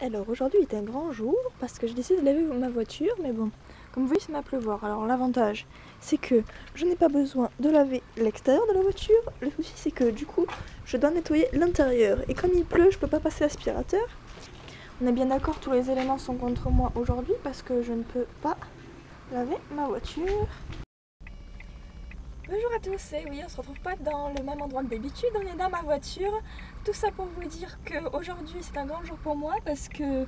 Alors aujourd'hui est un grand jour parce que j'ai décidé de laver ma voiture, mais bon, comme vous voyez, c'est ma pleuvoir. Alors l'avantage, c'est que je n'ai pas besoin de laver l'extérieur de la voiture. Le souci, c'est que du coup, je dois nettoyer l'intérieur. Et comme il pleut, je peux pas passer l'aspirateur. On est bien d'accord, tous les éléments sont contre moi aujourd'hui parce que je ne peux pas laver ma voiture. Bonjour à tous, et oui, on se retrouve pas dans le même endroit que d'habitude, on est dans ma voiture. Tout ça pour vous dire qu'aujourd'hui c'est un grand jour pour moi parce que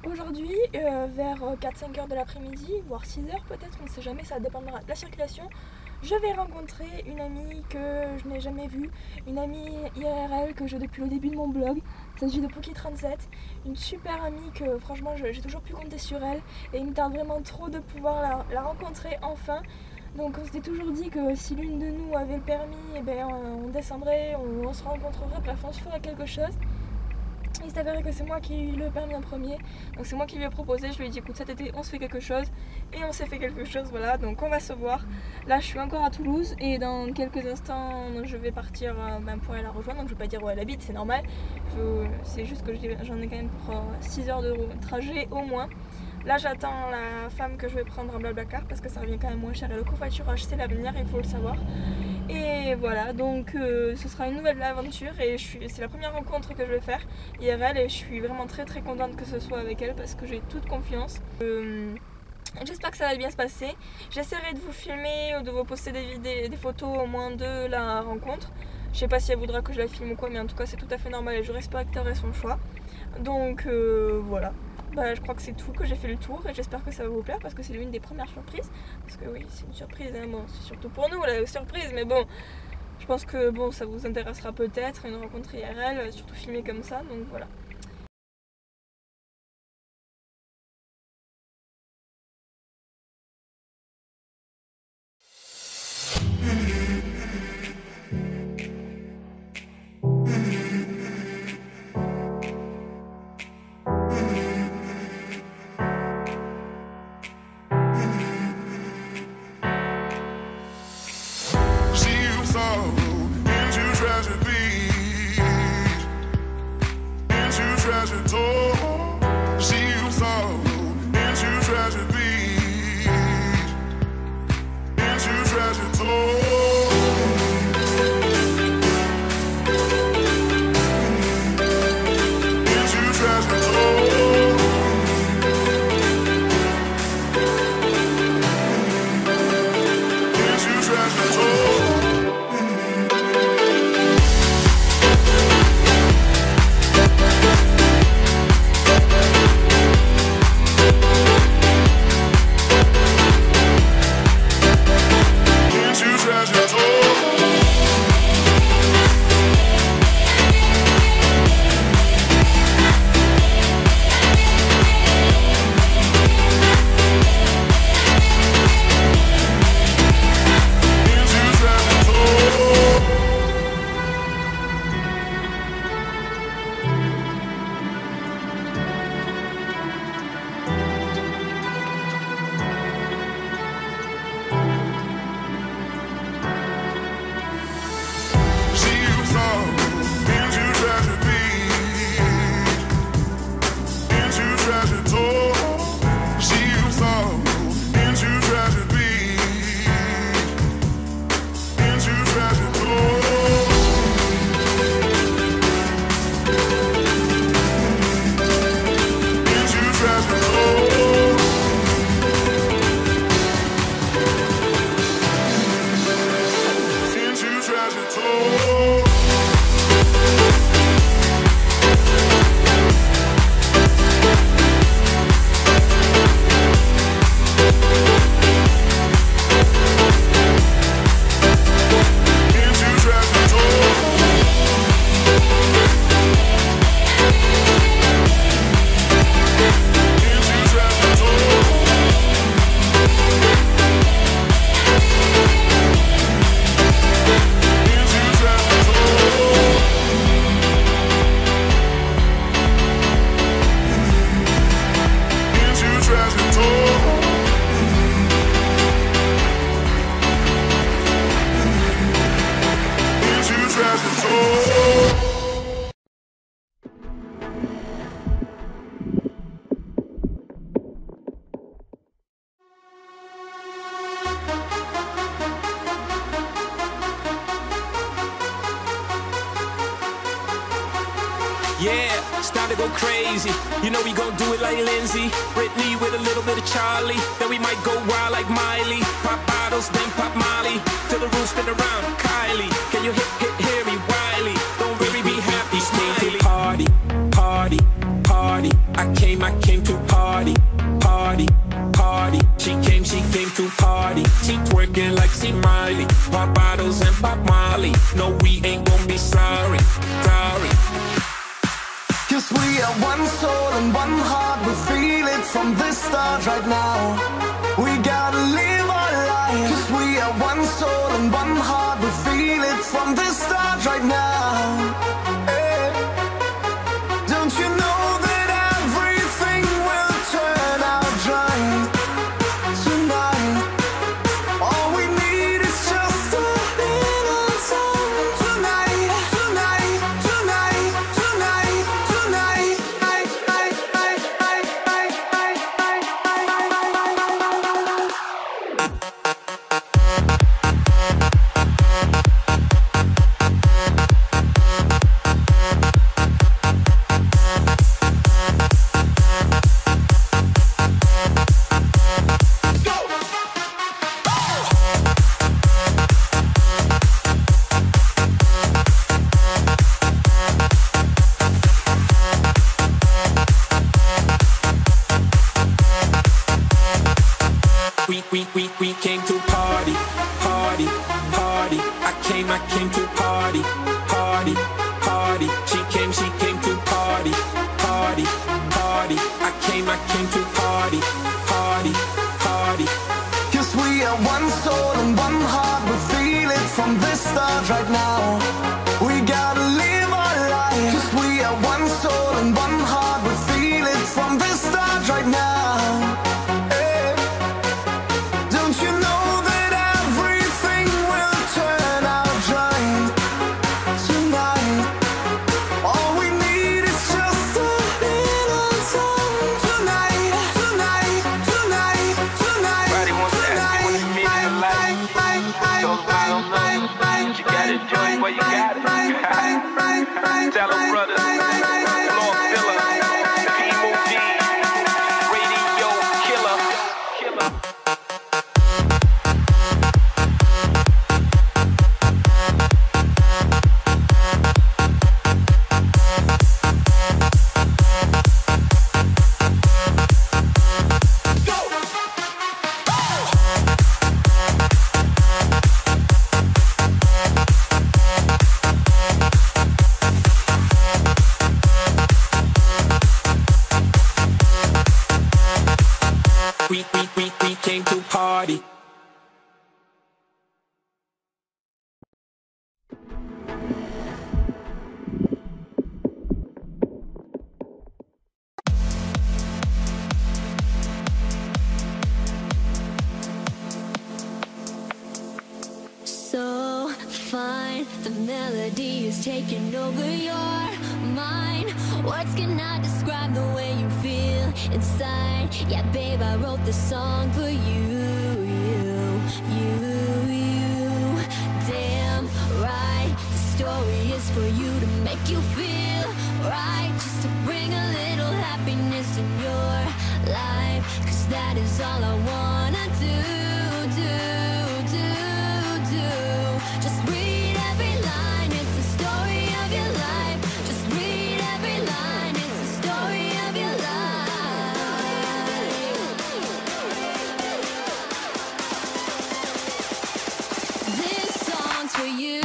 aujourd'hui, vers 4-5 heures de l'après-midi, voire 6 heures peut-être, on ne sait jamais, ça dépendra de la circulation, je vais rencontrer une amie que je n'ai jamais vue, une amie IRL que j'ai depuis le début de mon blog. Il s'agit de Poki37, une super amie que franchement j'ai toujours pu compter sur elle et il me tarde vraiment trop de pouvoir la rencontrer enfin. Donc on s'était toujours dit que si l'une de nous avait le permis, eh ben, on descendrait, on se rencontrerait, bref on se ferait quelque chose. Il s'est avéré que c'est moi qui ai eu le permis en premier, donc c'est moi qui lui ai proposé, je lui ai dit écoute cet été on se fait quelque chose, et on s'est fait quelque chose, voilà, donc on va se voir. Là je suis encore à Toulouse et dans quelques instants je vais partir pour aller la rejoindre, donc je vais pas dire où elle habite, c'est normal, c'est juste que j'en ai quand même pour 6 heures de trajet au moins. Là j'attends la femme que je vais prendre en Blablacar parce que ça revient quand même moins cher et le covoiturage c'est l'avenir, il faut le savoir. Et voilà, donc ce sera une nouvelle aventure et c'est la première rencontre que je vais faire IRL et je suis vraiment très contente que ce soit avec elle parce que j'ai toute confiance. J'espère que ça va bien se passer. J'essaierai de vous filmer ou de vous poster des photos au moins de la rencontre. Je sais pas si elle voudra que je la filme ou quoi, mais en tout cas c'est tout à fait normal et je respecterai son choix. Donc voilà. Je crois que c'est tout, que j'ai fait le tour et j'espère que ça va vous plaire parce que c'est l'une des premières surprises. Parce que oui, c'est une surprise, hein, bon, c'est surtout pour nous la surprise, mais bon, je pense que bon, ça vous intéressera peut-être, une rencontre IRL, surtout filmée comme ça, donc voilà. Start to go crazy. You know we gon' do it like Lindsay, Britney with a little bit of Charlie. Then we might go wild like Miley. Pop bottles, then pop Molly, till the room spin around. Kylie, can you hear me? Wiley, don't really be happy. Smiley. Party, party, party. I came to party, party, party. She came to party. She twerking like C. Miley. Pop bottles and pop Molly. No, we ain't gon' be sorry, sorry. 'Cause we are one soul and one heart. We feel it from the start right now. We gotta live our life. 'Cause we are one soul and one heart. We feel it from the start right now. Hey. Don't you know that everything will turn out right tonight? All we need is just a little time tonight, tonight, tonight, tonight, tonight. We came to party, party, party. I came to party, party, party. She came to party, party, party. I came to party, party, party. 'Cause we are one soul and one heart. We feel it from the start right now. We gotta live our life. 'Cause we are one soul and one heart. We feel it from the start right now. Hey. Don't you know that everything will turn out right tonight? All we need is just a little time tonight, tonight, tonight, tonight. Everybody wants to ask me what it means in life. So if I don't know, you gotta do it where you got it. Tell them brothers, Lord Filler, P-Movie, Radio Killer. We came to party. So fine, the melody is taking over your mind. Words cannot describe the way you feel inside. Yeah, babe, I wrote this song for you, you. Damn right, the story is for you to make you feel right. Just to bring a little happiness in your life. 'Cause that is all I wanna do. Just read every line, it's the story of your life. Just read every line, it's the story of your life. This song's for you.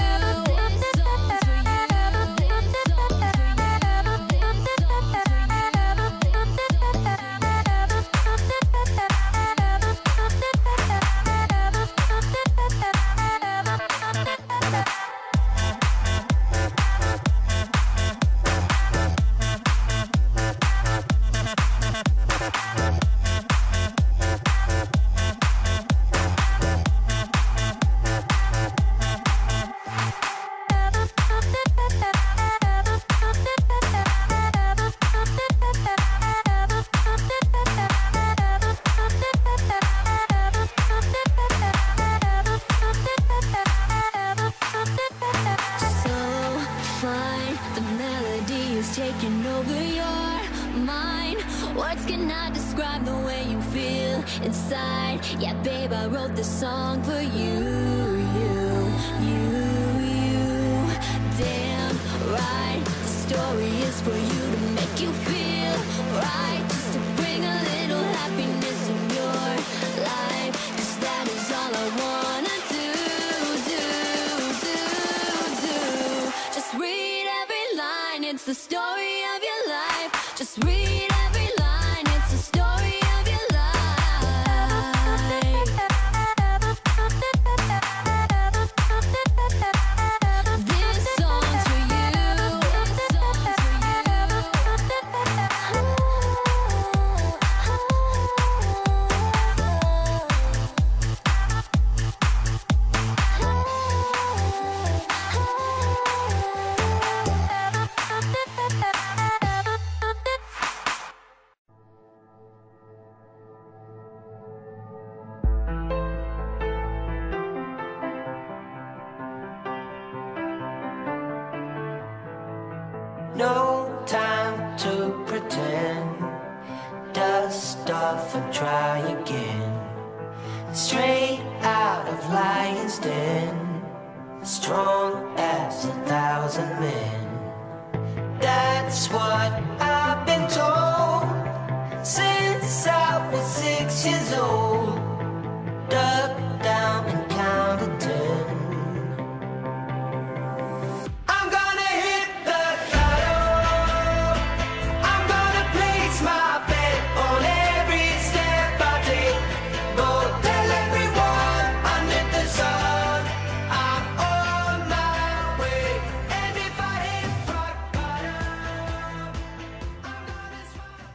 Words cannot describe the way you feel inside. Yeah, babe, I wrote this song for you. Damn right, the story is for you to make you feel right. Just to bring a little happiness in your life. 'Cause that is all I wanna do. Just read every line, it's the story of your life. Just read every line, it's the story of your life. This song's for you. This song's for No time to pretend. Dust off and try again. Straight out of Lion's Den. Strong as 1,000 men. That's what I've been told since I was 6 years old. Dug down and counted 10. I'm gonna hit the lotto. I'm gonna place my bet on every step I take. Go tell everyone under the sun I'm on my way. And if I hit rock bottom, I'm gonna smile.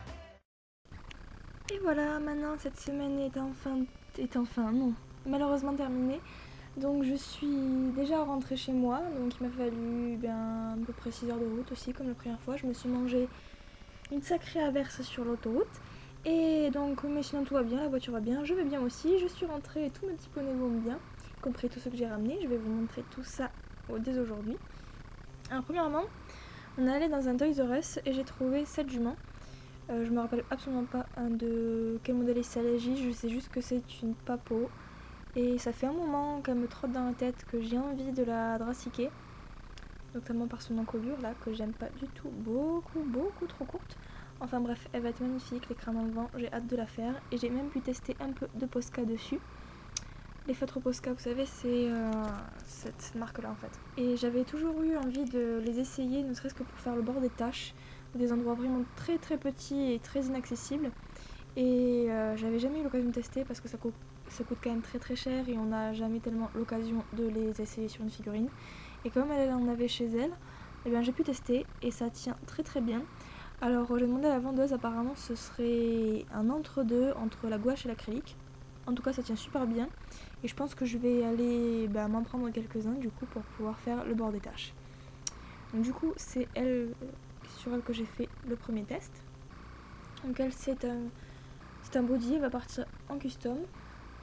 Et voilà, maintenant cette semaine est enfin non, malheureusement terminée. Donc je suis déjà rentrée chez moi, donc il m'a fallu à peu près 6 heures de route aussi, comme la première fois. Je me suis mangé une sacrée averse sur l'autoroute. Et donc, mais sinon tout va bien, la voiture va bien, je vais bien aussi. Je suis rentrée et tous mes petits poneys vont bien, y compris tous ceux que j'ai ramenés. Je vais vous montrer tout ça dès aujourd'hui. Alors premièrement, on est allé dans un Toys R Us et j'ai trouvé cette jument. Je me rappelle absolument pas de quel modèle il s'agit, je sais juste que c'est une papo. Et ça fait un moment qu'elle me trotte dans la tête que j'ai envie de la drassiquer. Notamment par son encolure là, que j'aime pas du tout, beaucoup trop courte. Enfin bref, elle va être magnifique, l'écran dans le vent, j'ai hâte de la faire. Et j'ai même pu tester un peu de Posca dessus. Les feutres Posca, vous savez, c'est cette marque là en fait. Et j'avais toujours eu envie de les essayer, ne serait-ce que pour faire le bord des taches. Des endroits vraiment très petits et très inaccessibles. Et j'avais jamais eu l'occasion de tester parce que ça coûte quand même très cher et on n'a jamais tellement l'occasion de les essayer sur une figurine. Et comme elle en avait chez elle, eh bien j'ai pu tester et ça tient très bien. Alors j'ai demandé à la vendeuse, apparemment ce serait un entre-deux entre la gouache et l'acrylique. En tout cas ça tient super bien et je pense que je vais aller m'en prendre quelques-uns du coup pour pouvoir faire le bord des taches. Donc du coup c'est sur elle que j'ai fait le premier test. Donc elle c'est un body, elle va partir en custom.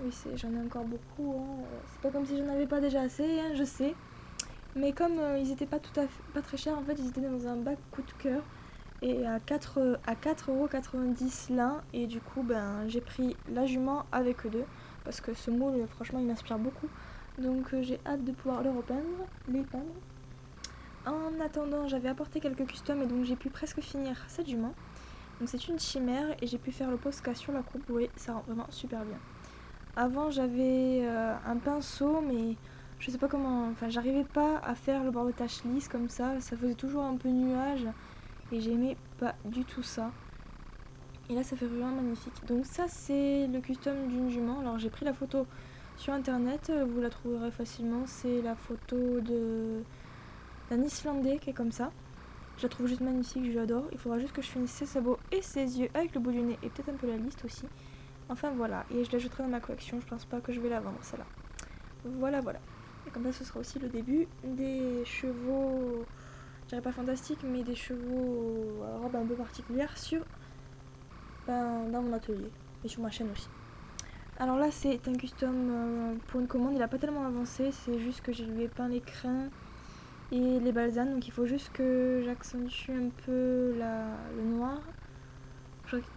Oui, j'en ai encore beaucoup, hein. C'est pas comme si j'en avais pas déjà assez, hein, je sais. Mais comme ils étaient pas très chers, en fait ils étaient dans un bac coup de cœur. Et à 4,90 € l'un. Et du coup j'ai pris la jument avec eux deux. Parce que ce moule franchement il m'inspire beaucoup. Donc j'ai hâte de pouvoir les peindre. En attendant j'avais apporté quelques customs et donc j'ai pu presque finir cette jument. Donc c'est une chimère et j'ai pu faire le Posca sur la croupe. Vous voyez, ça rend vraiment super bien. Avant j'avais un pinceau mais je sais pas comment, enfin j'arrivais pas à faire le bord de tache lisse comme ça faisait toujours un peu nuage et j'aimais pas du tout ça. Et là ça fait vraiment magnifique. Donc ça c'est le custom d'une jument. Alors j'ai pris la photo sur internet, vous la trouverez facilement, c'est la photo d'un Islandais qui est comme ça. Je la trouve juste magnifique, je l'adore. Il faudra juste que je finisse ses sabots et ses yeux avec le bout du nez et peut-être un peu la liste aussi. Enfin voilà, et je l'ajouterai dans ma collection, je pense pas que je vais la vendre celle-là. Voilà. Et comme ça ce sera aussi le début des chevaux, je dirais pas fantastiques, mais des chevaux à robe un peu particulière dans mon atelier et sur ma chaîne aussi. Alors là c'est un custom pour une commande, il a pas tellement avancé, c'est juste que je lui ai peint les crins et les balsanes, donc il faut juste que j'accentue un peu le noir.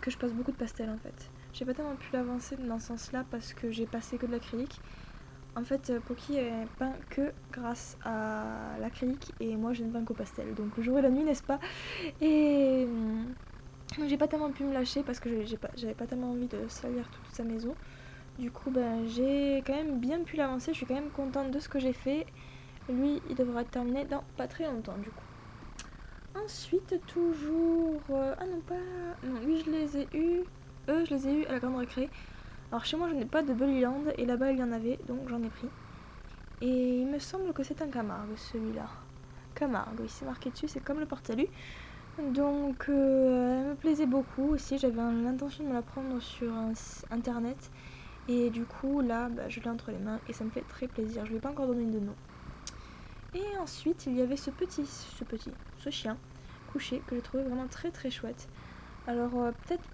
que je passe beaucoup de pastels en fait. J'ai pas tellement pu l'avancer dans ce sens là parce que j'ai passé que de l'acrylique. En fait, Poki est peint que grâce à l'acrylique et moi je ne peins qu'au pastel. Donc le jour et la nuit, n'est-ce pas? Et donc j'ai pas tellement pu me lâcher parce que j'avais pas tellement envie de salir toute sa maison. Du coup, ben, j'ai quand même bien pu l'avancer. Je suis quand même contente de ce que j'ai fait. Lui, il devra être terminé dans pas très longtemps du coup. Ensuite, toujours... ah non, pas... Non, lui, je les ai eus... Eux, je les ai eus à la grande récré. Alors chez moi je n'ai pas de Bullyland et là-bas il y en avait, donc j'en ai pris. Et il me semble que c'est un Camargue celui-là. Camargue, oui, c'est marqué dessus, c'est comme le porte-salut. Donc elle me plaisait beaucoup aussi, j'avais l'intention de me la prendre sur internet. Et du coup là, bah, je l'ai entre les mains et ça me fait très plaisir. Je ne vais pas encore donner de nom. Et ensuite il y avait ce chien couché que j'ai trouvé vraiment très très chouette. Alors peut-être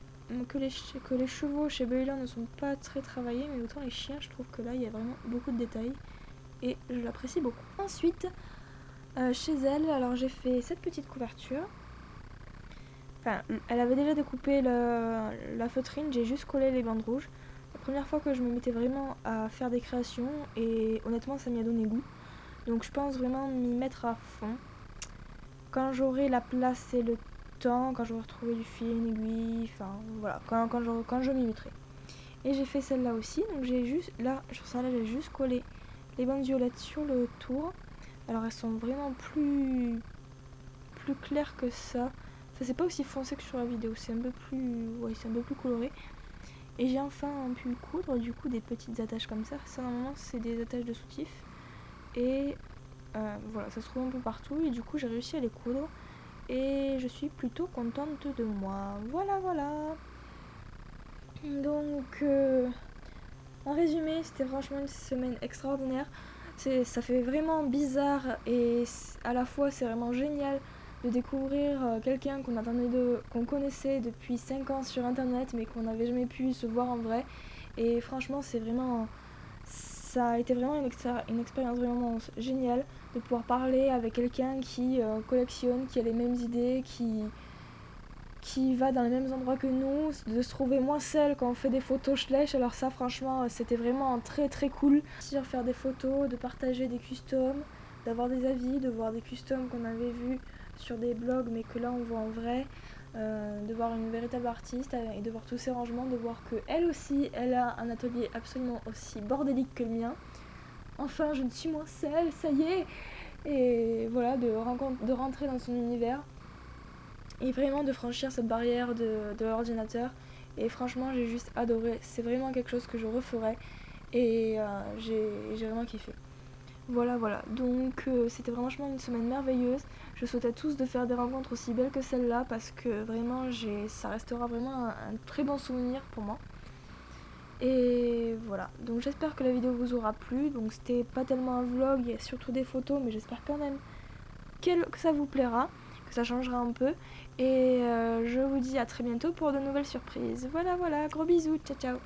que les chevaux chez Bullyland ne sont pas très travaillés, mais autant les chiens, je trouve que là il y a vraiment beaucoup de détails et je l'apprécie beaucoup. Ensuite, chez elle, alors j'ai fait cette petite couverture. Enfin, elle avait déjà découpé la feutrine, j'ai juste collé les bandes rouges. La première fois que je me mettais vraiment à faire des créations et honnêtement ça m'y a donné goût. Donc je pense vraiment m'y mettre à fond. Quand j'aurai la place et le temps, quand je vais retrouver du fil, une aiguille, enfin voilà, quand je m'y mettrai. Et j'ai fait celle-là aussi, donc j'ai juste, là, sur celle-là, j'ai juste collé les bandes violettes sur le tour. Alors elles sont vraiment plus claires que ça. Ça c'est pas aussi foncé que sur la vidéo, c'est un peu plus, ouais, c'est un peu plus coloré. Et j'ai enfin pu coudre du coup des petites attaches comme ça. Ça normalement c'est des attaches de soutif. Et voilà, ça se trouve un peu partout et du coup j'ai réussi à les coudre. Et je suis plutôt contente de moi. Voilà, voilà. Donc, en résumé, c'était franchement une semaine extraordinaire. Ça fait vraiment bizarre et à la fois c'est vraiment génial de découvrir quelqu'un qu'on connaissait depuis 5 ans sur internet mais qu'on n'avait jamais pu se voir en vrai. Et franchement, ça a été vraiment une expérience vraiment géniale de pouvoir parler avec quelqu'un qui collectionne, qui a les mêmes idées, qui va dans les mêmes endroits que nous, de se trouver moins seul quand on fait des photos schlecht. Alors ça franchement c'était vraiment très très cool. Faire des photos, de partager des customs, d'avoir des avis, de voir des customs qu'on avait vus sur des blogs mais que là on voit en vrai, de voir une véritable artiste et de voir tous ses rangements, de voir que elle aussi elle a un atelier absolument aussi bordélique que le mien. Enfin, je ne suis moins seule, ça y est. Et voilà, de rentrer dans son univers. Et vraiment de franchir cette barrière de l'ordinateur. Et franchement, j'ai juste adoré. C'est vraiment quelque chose que je referais. Et j'ai vraiment kiffé. Voilà, voilà. Donc, c'était franchement une semaine merveilleuse. Je souhaite à tous de faire des rencontres aussi belles que celle-là. Parce que vraiment, ça restera vraiment un très bon souvenir pour moi. Et voilà, donc j'espère que la vidéo vous aura plu. Donc c'était pas tellement un vlog, il y a surtout des photos, mais j'espère quand même que ça vous plaira, que ça changera un peu. Et je vous dis à très bientôt pour de nouvelles surprises. Voilà, voilà, gros bisous, ciao ciao.